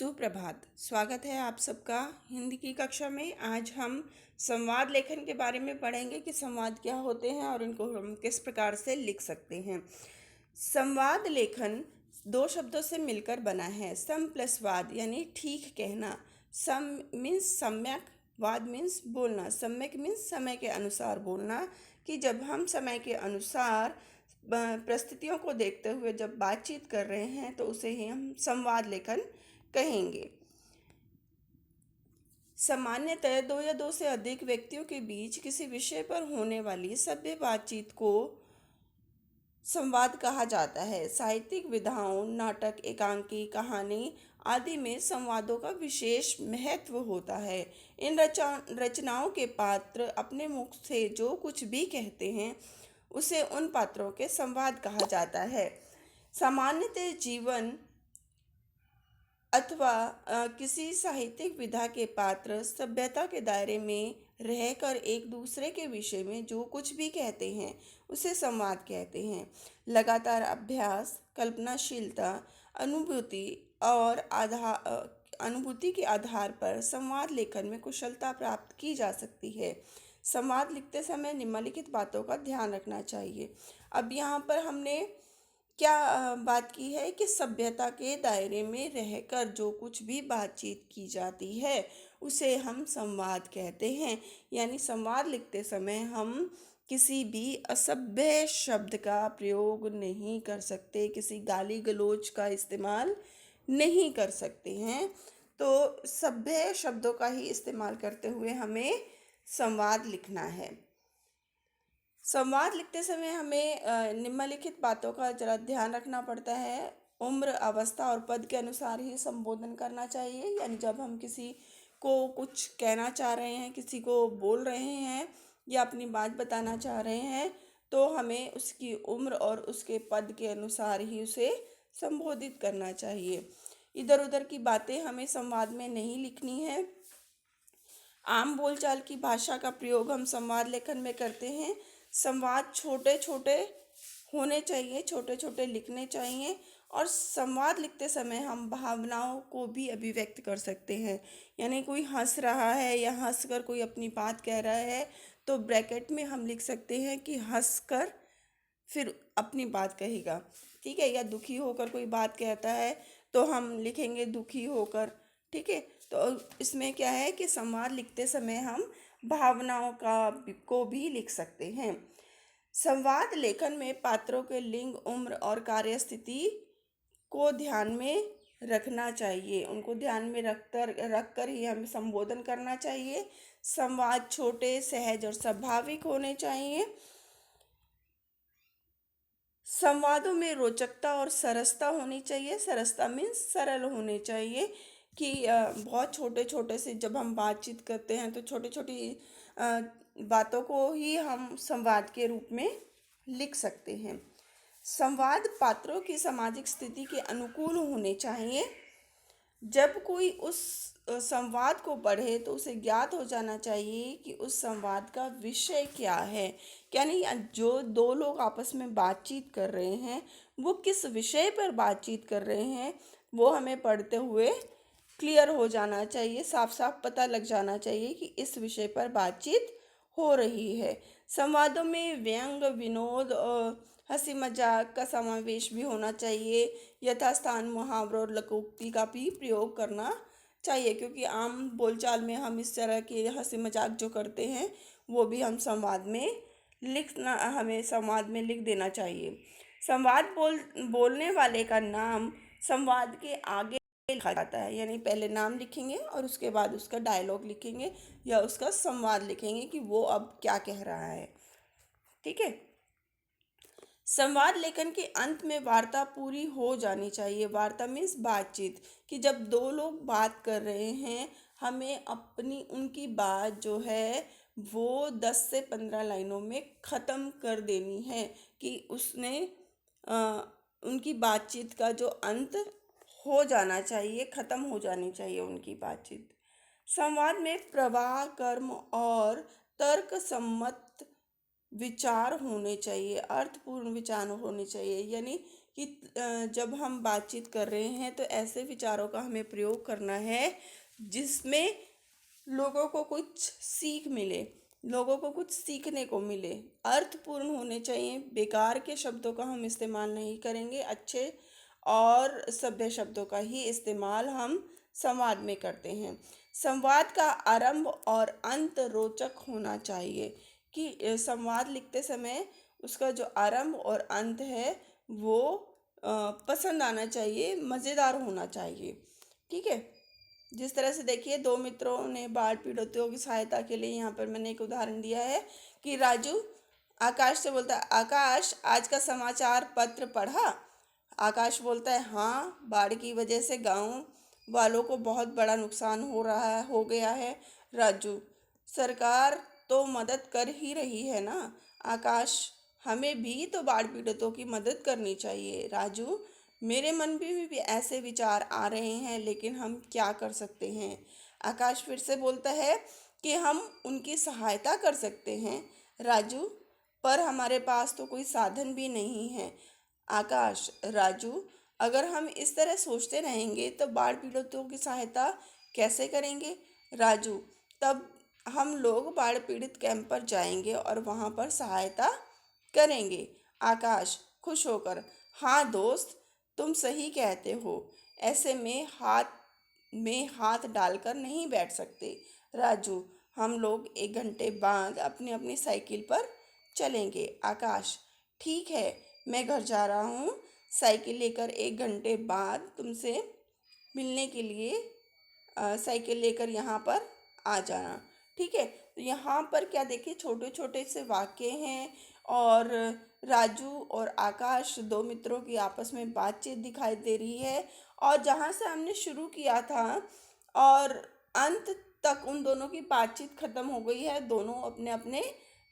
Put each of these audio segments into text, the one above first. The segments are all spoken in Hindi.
सुप्रभात। स्वागत है आप सबका हिंदी की कक्षा में। आज हम संवाद लेखन के बारे में पढ़ेंगे कि संवाद क्या होते हैं और इनको हम किस प्रकार से लिख सकते हैं। संवाद लेखन दो शब्दों से मिलकर बना है। सम प्लस वाद यानी ठीक कहना। सम मीन्स सम्यक, वाद मीन्स बोलना। सम्यक मीन्स समय के अनुसार बोलना, कि जब हम समय के अनुसार परिस्थितियों को देखते हुए जब बातचीत कर रहे हैं तो उसे ही हम संवाद लेखन कहेंगे। सामान्यतः दो या दो से अधिक व्यक्तियों के बीच किसी विषय पर होने वाली सभ्य बातचीत को संवाद कहा जाता है। साहित्यिक विधाओं, नाटक, एकांकी, कहानी आदि में संवादों का विशेष महत्व होता है। इन रचनाओं के पात्र अपने मुख से जो कुछ भी कहते हैं उसे उन पात्रों के संवाद कहा जाता है। सामान्यतः जीवन अथवा किसी साहित्यिक विधा के पात्र सभ्यता के दायरे में रहकर एक दूसरे के विषय में जो कुछ भी कहते हैं उसे संवाद कहते हैं। लगातार अभ्यास, कल्पनाशीलता, अनुभूति और अनुभूति के आधार पर संवाद लेखन में कुशलता प्राप्त की जा सकती है। संवाद लिखते समय निम्नलिखित बातों का ध्यान रखना चाहिए। अब यहाँ पर हमने क्या बात की है कि सभ्यता के दायरे में रहकर जो कुछ भी बातचीत की जाती है उसे हम संवाद कहते हैं। यानी संवाद लिखते समय हम किसी भी असभ्य शब्द का प्रयोग नहीं कर सकते, किसी गाली गलौज का इस्तेमाल नहीं कर सकते हैं। तो सभ्य शब्दों का ही इस्तेमाल करते हुए हमें संवाद लिखना है। संवाद लिखते समय हमें निम्नलिखित बातों का जरा ध्यान रखना पड़ता है। उम्र, अवस्था और पद के अनुसार ही संबोधन करना चाहिए। यानी जब हम किसी को कुछ कहना चाह रहे हैं, किसी को बोल रहे हैं या अपनी बात बताना चाह रहे हैं, तो हमें उसकी उम्र और उसके पद के अनुसार ही उसे संबोधित करना चाहिए। इधर उधर की बातें हमें संवाद में नहीं लिखनी है। आम बोलचाल की भाषा का प्रयोग हम संवाद लेखन में करते हैं। संवाद छोटे छोटे होने चाहिए, छोटे छोटे लिखने चाहिए। और संवाद लिखते समय हम भावनाओं को भी अभिव्यक्त कर सकते हैं। यानी कोई हंस रहा है या हंसकर कोई अपनी बात कह रहा है तो ब्रैकेट में हम लिख सकते हैं कि हंसकर फिर अपनी बात कहेगा, ठीक है। या दुखी होकर कोई बात कहता है तो हम लिखेंगे दुखी होकर, ठीक है। तो इसमें क्या है कि संवाद लिखते समय हम भावनाओं को भी लिख सकते हैं। संवाद लेखन में पात्रों के लिंग, उम्र और कार्य स्थिति को ध्यान में रखना चाहिए। उनको ध्यान में रखकर ही हमें संबोधन करना चाहिए। संवाद छोटे, सहज और स्वाभाविक होने चाहिए। संवादों में रोचकता और सरसता होनी चाहिए। सरसता मीन्स सरल होने चाहिए, कि बहुत छोटे छोटे से जब हम बातचीत करते हैं तो छोटी छोटी बातों को ही हम संवाद के रूप में लिख सकते हैं। संवाद पात्रों की सामाजिक स्थिति के अनुकूल होने चाहिए। जब कोई उस संवाद को पढ़े तो उसे ज्ञात हो जाना चाहिए कि उस संवाद का विषय क्या है। यानी जो दो लोग आपस में बातचीत कर रहे हैं वो किस विषय पर बातचीत कर रहे हैं वो हमें पढ़ते हुए क्लियर हो जाना चाहिए, साफ साफ पता लग जाना चाहिए कि इस विषय पर बातचीत हो रही है। संवादों में व्यंग, विनोद और हंसी मजाक का समावेश भी होना चाहिए। यथास्थान मुहावरों और लोकोक्ति का भी प्रयोग करना चाहिए, क्योंकि आम बोलचाल में हम इस तरह की हंसी मजाक जो करते हैं वो भी हम हमें संवाद में लिख देना चाहिए। बोलने वाले का नाम संवाद के आगे लिखा जाता है। यानी पहले नाम लिखेंगे और उसके बाद उसका डायलॉग लिखेंगे या उसका संवाद लिखेंगे कि वो अब क्या कह रहा है, ठीक है। संवाद लेखन के अंत में वार्ता पूरी हो जानी चाहिए। वार्ता मीन्स बातचीत, कि जब दो लोग बात कर रहे हैं हमें अपनी उनकी बात जो है वो 10 से 15 लाइनों में ख़त्म कर देनी है, कि उसने अ, उनकी बातचीत का जो अंत हो जाना चाहिए, ख़त्म हो जानी चाहिए उनकी बातचीत। संवाद में प्रवाह, कर्म और तर्क सम्मत विचार होने चाहिए, अर्थपूर्ण विचार होने चाहिए। यानी कि जब हम बातचीत कर रहे हैं तो ऐसे विचारों का हमें प्रयोग करना है जिसमें लोगों को कुछ सीख मिले, लोगों को कुछ सीखने को मिले, अर्थपूर्ण होने चाहिए। बेकार के शब्दों का हम इस्तेमाल नहीं करेंगे, अच्छे और सभ्य शब्दों का ही इस्तेमाल हम संवाद में करते हैं। संवाद का आरंभ और अंत रोचक होना चाहिए कि संवाद लिखते समय उसका जो आरंभ और अंत है वो पसंद आना चाहिए, मज़ेदार होना चाहिए। ठीक है। जिस तरह से देखिए, दो मित्रों ने बाढ़ पीड़ितों की सहायता के लिए, यहाँ पर मैंने एक उदाहरण दिया है कि राजू आकाश से बोलता है, आकाश आज का समाचार पत्र पढ़ा। आकाश बोलता है, हाँ, बाढ़ की वजह से गांव वालों को बहुत बड़ा नुकसान हो गया है। राजू, सरकार तो मदद कर ही रही है ना। आकाश, हमें भी तो बाढ़ पीड़ितों की मदद करनी चाहिए। राजू, मेरे मन में भी ऐसे विचार आ रहे हैं, लेकिन हम क्या कर सकते हैं। आकाश फिर से बोलता है कि हम उनकी सहायता कर सकते हैं। राजू, पर हमारे पास तो कोई साधन भी नहीं है। आकाश, राजू, अगर हम इस तरह सोचते रहेंगे तो बाढ़ पीड़ितों की सहायता कैसे करेंगे। राजू, तब हम लोग बाढ़ पीड़ित कैंप पर जाएंगे और वहां पर सहायता करेंगे। आकाश खुश होकर, हाँ दोस्त, तुम सही कहते हो। ऐसे में हाथ डालकर नहीं बैठ सकते। राजू, हम लोग 1 घंटे बाद अपनी अपनी साइकिल पर चलेंगे। आकाश, ठीक है, मैं घर जा रहा हूँ। साइकिल लेकर 1 घंटे बाद तुमसे मिलने के लिए साइकिल लेकर यहाँ पर आ जाना। ठीक है। तो यहाँ पर क्या देखिए, छोटे छोटे से वाक्य हैं और राजू और आकाश, दो मित्रों की आपस में बातचीत दिखाई दे रही है। और जहाँ से हमने शुरू किया था और अंत तक उन दोनों की बातचीत खत्म हो गई है। दोनों अपने अपने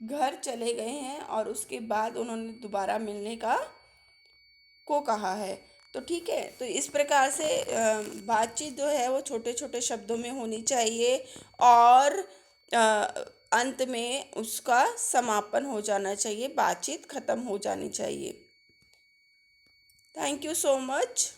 घर चले गए हैं और उसके बाद उन्होंने दोबारा मिलने को कहा है। तो ठीक है, तो इस प्रकार से बातचीत जो है वो छोटे छोटे शब्दों में होनी चाहिए और अ, अंत में उसका समापन हो जाना चाहिए, बातचीत खत्म हो जानी चाहिए। Thank you so much.